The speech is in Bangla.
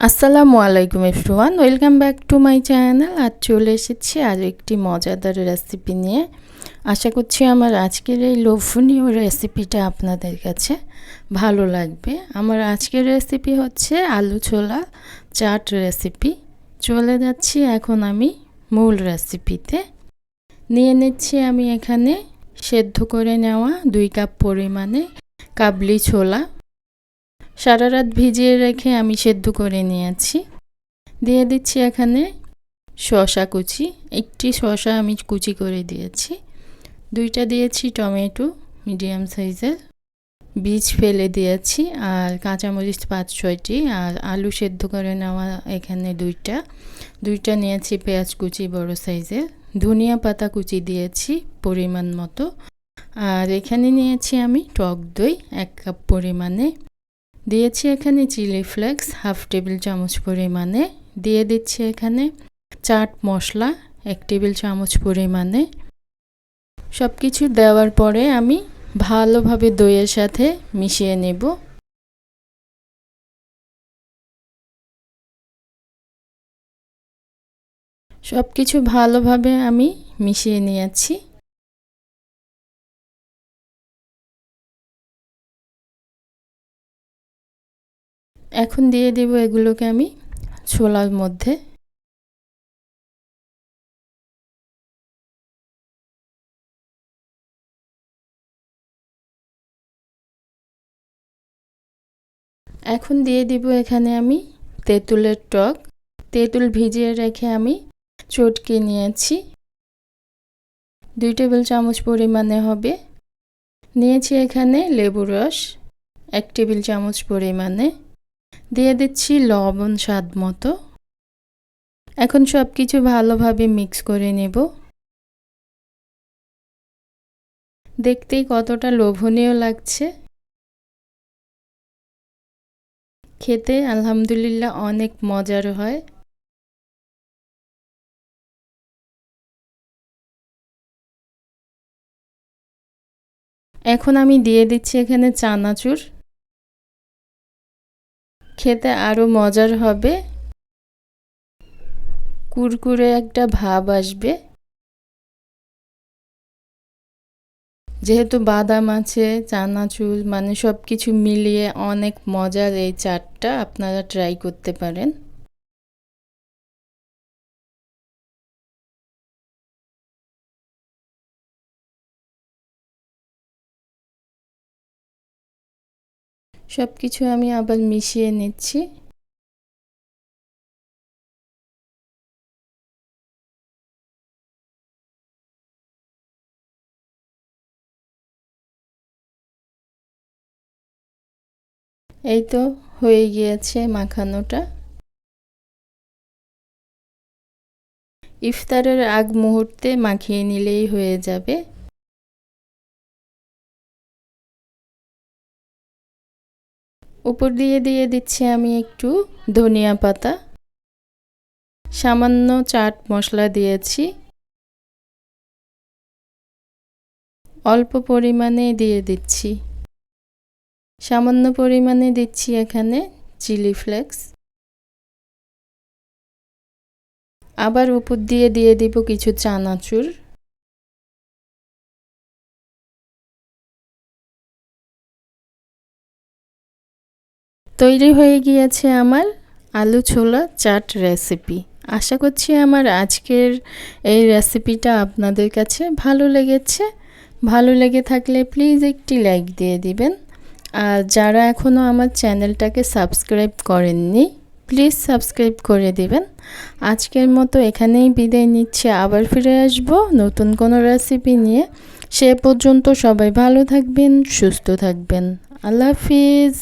আসসালামু আলাইকুম everyone, welcome back to my channel. আজ চলে এসেছি আরও একটি মজাদার রেসিপি নিয়ে। আশা করছি আমার আজকের এই লোভনীয় রেসিপিটা আপনাদের কাছে ভালো লাগবে। আমার আজকের রেসিপি হচ্ছে আলু ছোলা চাট রেসিপি। চলে যাচ্ছি এখন আমি মূল রেসিপিতে। নিয়ে নিচ্ছি আমি এখানে সেদ্ধ করে নেওয়া 2 কাপ পরিমাণে কাবলি ছোলা। সারা রাত ভিজিয়ে রেখে আমি সেদ্ধ করে নিয়েছি। দিয়ে দিচ্ছি এখানে শসা কুচি, একটি শসা আমি কুচি করে দিয়েছি। 2টা দিয়েছি টমেটো মিডিয়াম সাইজের, বীজ ফেলে দিয়েছি। আর কাঁচামরিচ 5-6টি, আর আলু সেদ্ধ করে নেওয়া এখানে 2টা নিয়েছি। পেঁয়াজ কুচি বড় সাইজের, ধনিয়া পাতা কুচি দিয়েছি পরিমাণ মতো। আর এখানে নিয়েছি আমি টক দই 1 কাপ পরিমাণে। দিয়েছি এখানে চিলি ফ্লেক্স 1/2 টেবিল চামচ পরিমাণে। দিয়ে দিচ্ছি এখানে চাট মশলা 1 টেবিল চামচ পরিমাণে। সব কিছু দেওয়ার পরে আমি ভালোভাবে দইয়ের সাথে মিশিয়ে নেব। সব কিছু ভালোভাবে আমি মিশিয়ে নিয়েছি। এখন দিয়ে দেব এগুলোকে আমি ছোলার মধ্যে। এখন দিয়ে দিব এখানে আমি তেঁতুলের টক। তেঁতুল ভিজিয়ে রেখে আমি চটকে নিয়েছি, 2 টেবিল চামচ পরিমাণে হবে। নিয়েছি এখানে লেবুর রস 1 টেবিল চামচ পরিমাণে। দিয়ে দিচ্ছি লবণ স্বাদ মতো। এখন সব কিছু ভালোভাবে মিক্স করে নেব। দেখতেই কতটা লোভনীয় লাগছে, খেতে আলহামদুলিল্লাহ অনেক মজার হয়। এখন আমি দিয়ে দিচ্ছি এখানে চানাচুর, খেতে আরও মজার হবে, কুরকুরে একটা ভাব আসবে। যেহেতু বাদাম আছে, চানাচুর, মানে সব কিছু মিলিয়ে অনেক মজার এই চাটটা, আপনারা ট্রাই করতে পারেন। সব কিছু আমি আবার মিশিয়ে নিচ্ছি। এই তো হয়ে গিয়েছে মাখানোটা। ইফতারের আগ মুহূর্তে মাখিয়ে নিলেই হয়ে যাবে। উপর দিয়ে দিয়ে দিচ্ছি আমি একটু ধনিয়া পাতা, সামান্য চাট মশলা দিয়েছি, অল্প পরিমাণে দিয়ে দিচ্ছি, সামান্য পরিমাণে দিচ্ছি এখানে চিলি ফ্লেক্স। আবার উপর দিয়ে দিয়ে দিব কিছু চানাচুর। তৈরি হয়ে গিয়েছে আমার আলু ছোলা চাট রেসিপি। আশা করছি আমার আজকের এই রেসিপিটা আপনাদের কাছে ভালো লেগেছে। ভালো লেগে থাকলে প্লিজ একটি লাইক দিয়ে দিবেন। আর যারা এখনও আমার চ্যানেলটাকে সাবস্ক্রাইব করেননি, প্লিজ সাবস্ক্রাইব করে দিবেন। আজকের মতো এখানেই বিদায় নিচ্ছি, আবার ফিরে আসব নতুন কোনো রেসিপি নিয়ে। সে পর্যন্ত সবাই ভালো থাকবেন, সুস্থ থাকবেন। আল্লাহ হাফিজ।